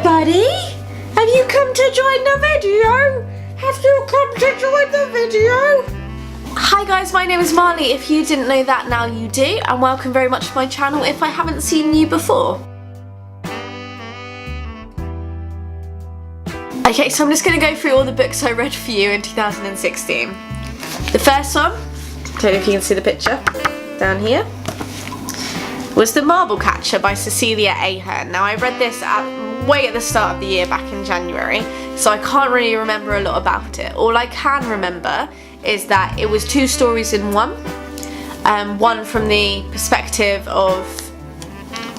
everybody! Have you come to join the video? Have you come to join the video? Hi guys, my name is Marley. If you didn't know that, now you do, and welcome very much to my channel if I haven't seen you before. Okay, so I'm just going to go through all the books I read for you in 2016. The first one, I don't know if you can see the picture down here, was The Marble Catcher by Cecilia Ahern. Now I read this way at the start of the year, back in January, so I can't really remember a lot about it. All I can remember is that it was two stories in one. One from the perspective of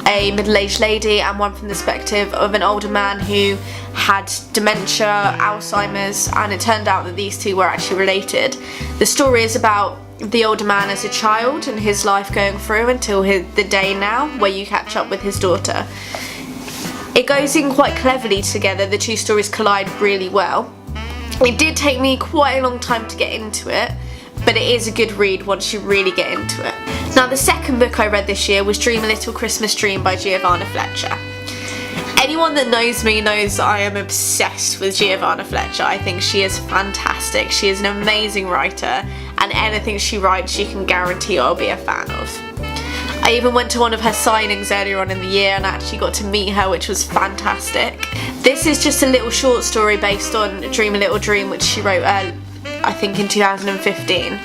a middle-aged lady and one from the perspective of an older man who had dementia, Alzheimer's, and it turned out that these two were actually related. The story is about the older man as a child and his life going through until the day now where you catch up with his daughter. It goes in quite cleverly together, the two stories collide really well. It did take me quite a long time to get into it, but it is a good read once you really get into it. Now the second book I read this year was Dream a Little Christmas Dream by Giovanna Fletcher. Anyone that knows me knows I am obsessed with Giovanna Fletcher. I think she is fantastic. She is an amazing writer, and anything she writes you can guarantee I'll be a fan of. I even went to one of her signings earlier on in the year and actually got to meet her, which was fantastic. This is just a little short story based on Dream a Little Dream, which she wrote I think in 2015.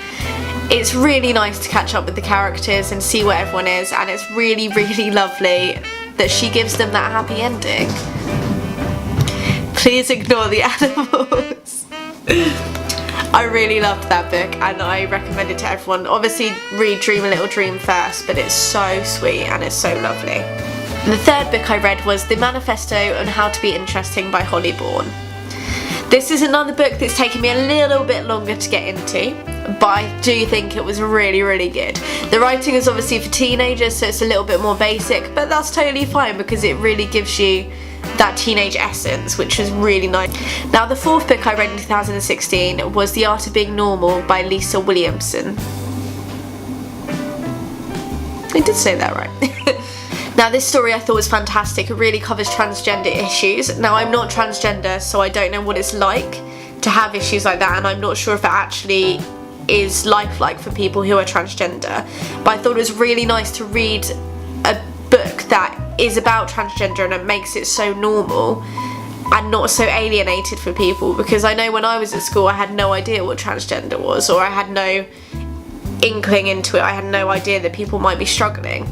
It's really nice to catch up with the characters and see where everyone is, and it's really, really lovely that she gives them that happy ending. Please ignore the animals. I really loved that book and I recommend it to everyone. Obviously read Dream a Little Dream first, but it's so sweet and it's so lovely. The third book I read was The Manifesto on How to Be Interesting by Bourne. This is another book that's taken me a little bit longer to get into, but I do think it was really, really good. The writing is obviously for teenagers, so it's a little bit more basic, but that's totally fine because it really gives you that teenage essence, which was really nice. Now the fourth book I read in 2016 was The Art of Being Normal by Williamson. I did say that right. Now this story I thought was fantastic. It really covers transgender issues. Now I'm not transgender, so I don't know what it's like to have issues like that, and I'm not sure if it actually is lifelike for people who are transgender. But I thought it was really nice to read a book that is about transgender and it makes it so normal and not so alienated for people, because I know when I was at school I had no idea what transgender was, or I had no inkling into it. I had no idea that people might be struggling.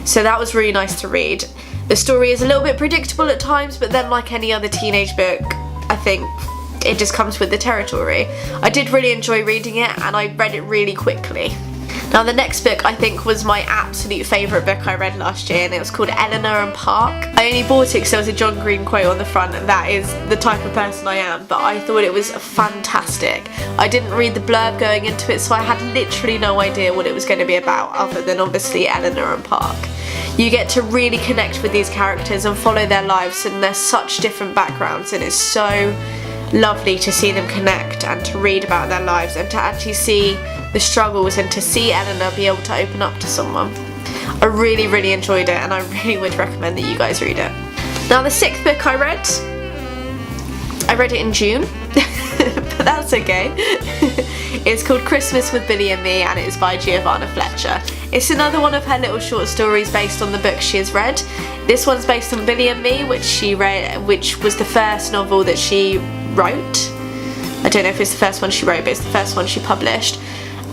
So that was really nice to read. The story is a little bit predictable at times, but then like any other teenage book, I think it just comes with the territory. I did really enjoy reading it and I read it really quickly. Now the next book I think was my absolute favourite book I read last year, and it was called Eleanor and Park. I only bought it because there was a John Green quote on the front, and that is the type of person I am, but I thought it was fantastic. I didn't read the blurb going into it, so I had literally no idea what it was going to be about other than obviously Eleanor and Park. You get to really connect with these characters and follow their lives, and they're such different backgrounds, and it's so lovely to see them connect and to read about their lives and to actually see the struggles and to see Eleanor be able to open up to someone. I really, really enjoyed it, and I really would recommend that you guys read it. Now the sixth book I read it in June, but that's okay. It's called Christmas with Billy and Me, and it is by Giovanna Fletcher. It's another one of her little short stories based on the book she has read. This one's based on Billy and Me, which was the first novel that she wrote. I don't know if it's the first one she wrote, but it's the first one she published.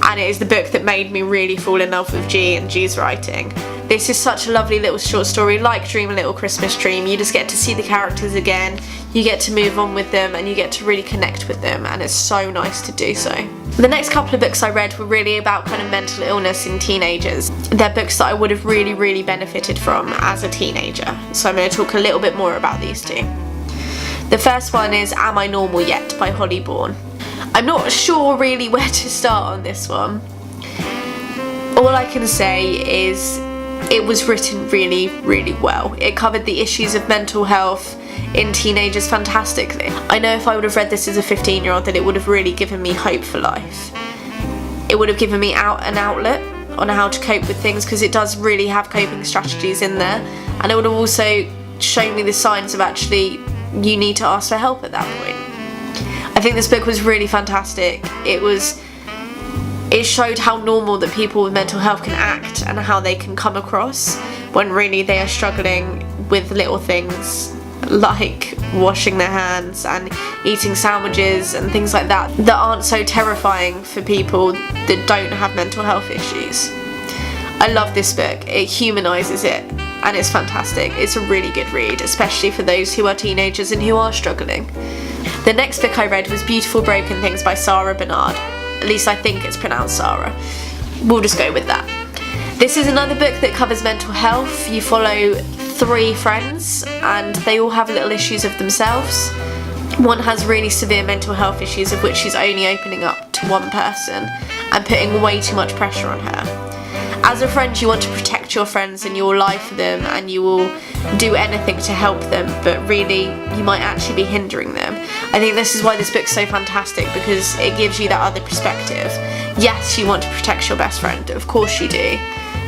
And it is the book that made me really fall in love with G and G's writing. This is such a lovely little short story, like Dream a Little Christmas Dream. You just get to see the characters again, you get to move on with them, and you get to really connect with them, and it's so nice to do so. The next couple of books I read were really about kind of mental illness in teenagers. They're books that I would have really, really benefited from as a teenager, so I'm going to talk a little bit more about these two. The first one is Am I Normal Yet by Bourne. I'm not sure really where to start on this one. All I can say is it was written really, really well. It covered the issues of mental health in teenagers fantastically. I know if I would have read this as a 15-year-old that it would have really given me hope for life. It would have given me an outlet on how to cope with things, because it does really have coping strategies in there, and it would have also showed me the signs of actually you need to ask for help at that point. I think this book was really fantastic. It showed how normal that people with mental health can act and how they can come across when really they are struggling with little things like washing their hands and eating sandwiches and things like that aren't so terrifying for people that don't have mental health issues. I love this book. It humanises it and it's fantastic. It's a really good read, especially for those who are teenagers and who are struggling. The next book I read was Beautiful Broken Things by Sara Bernard. At least I think it's pronounced Sara. We'll just go with that. This is another book that covers mental health. You follow 3 friends and they all have little issues of themselves. One has really severe mental health issues of which she's only opening up to one person and putting way too much pressure on her. As a friend, you want to protect your friends and you will lie for them and you will do anything to help them, but really you might actually be hindering them. I think this is why this book's so fantastic, because it gives you that other perspective. Yes, you want to protect your best friend, of course you do,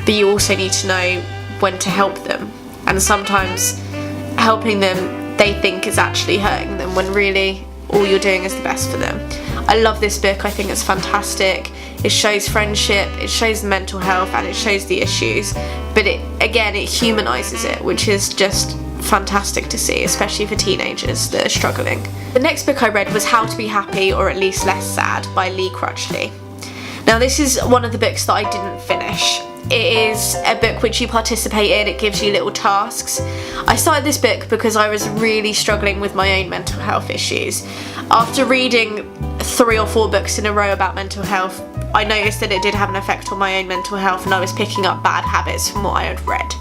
but you also need to know when to help them. And sometimes helping them they think is actually hurting them when really all you're doing is the best for them. I love this book. I think it's fantastic. It shows friendship, it shows the mental health, and it shows the issues, but it humanises it, which is just fantastic to see, especially for teenagers that are struggling. The next book I read was How to Be Happy or at Least Less Sad by Lee Crutchly. Now this is one of the books that I didn't finish. It is a book which you participate in, it gives you little tasks. I started this book because I was really struggling with my own mental health issues. After reading 3 or 4 books in a row about mental health, I noticed that it did have an effect on my own mental health and I was picking up bad habits from what I had read.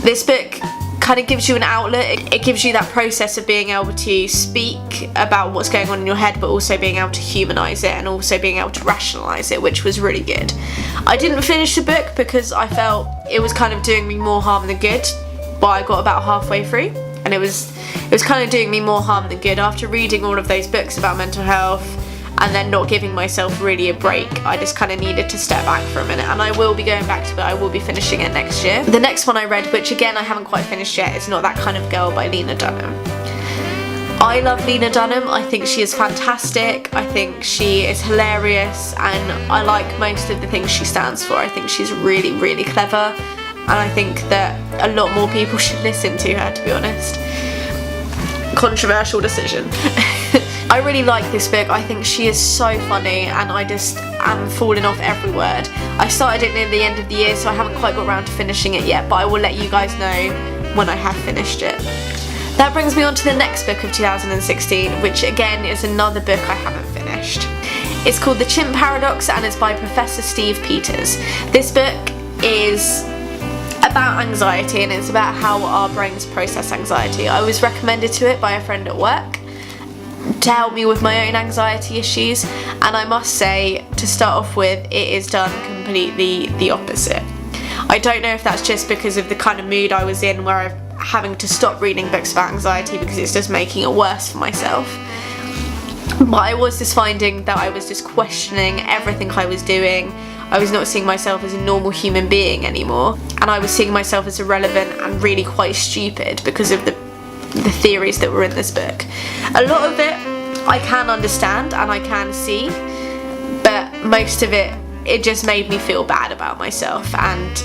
This book kind of gives you an outlet. It gives you that process of being able to speak about what's going on in your head, but also being able to humanise it and also being able to rationalise it, which was really good. I didn't finish the book because I felt it was kind of doing me more harm than good, but I got about halfway through and it was kind of doing me more harm than good. After reading all of those books about mental health and then not giving myself really a break, I just kind of needed to step back for a minute, and I will be going back to it. I will be finishing it next year. The next one I read, which again I haven't quite finished yet, is Not That Kind of Girl by Lena Dunham. I love Lena Dunham. I think she is fantastic. I think she is hilarious and I like most of the things she stands for. I think she's really, really clever and I think that a lot more people should listen to her, to be honest. Controversial decision. I really like this book. I think she is so funny and I just am falling off every word. I started it near the end of the year, so I haven't quite got around to finishing it yet, but I will let you guys know when I have finished it. That brings me on to the next book of 2016, which again is another book I haven't finished. It's called The Chimp Paradox and it's by Professor Steve Peters. This book is about anxiety and it's about how our brains process anxiety. I was recommended to it by a friend at work to help me with my own anxiety issues, and I must say, to start off with, it is done completely the opposite. I don't know if that's just because of the kind of mood I was in where I'm having to stop reading books about anxiety because it's just making it worse for myself, but I was just finding that I was just questioning everything I was doing. I was not seeing myself as a normal human being anymore, and I was seeing myself as irrelevant and really quite stupid because of the theories that were in this book. A lot of it I can understand and I can see, but most of it just made me feel bad about myself, and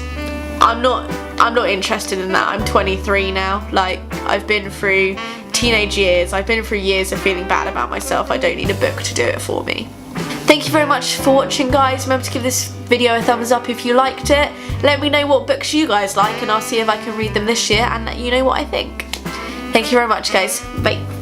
I'm not interested in that. I'm 23 now. Like, I've been through teenage years, I've been through years of feeling bad about myself. I don't need a book to do it for me. Thank you very much for watching, guys. Remember to give this video a thumbs up if you liked it. Let me know what books you guys like and I'll see if I can read them this year and let you know what I think. Thank you very much, guys. Bye.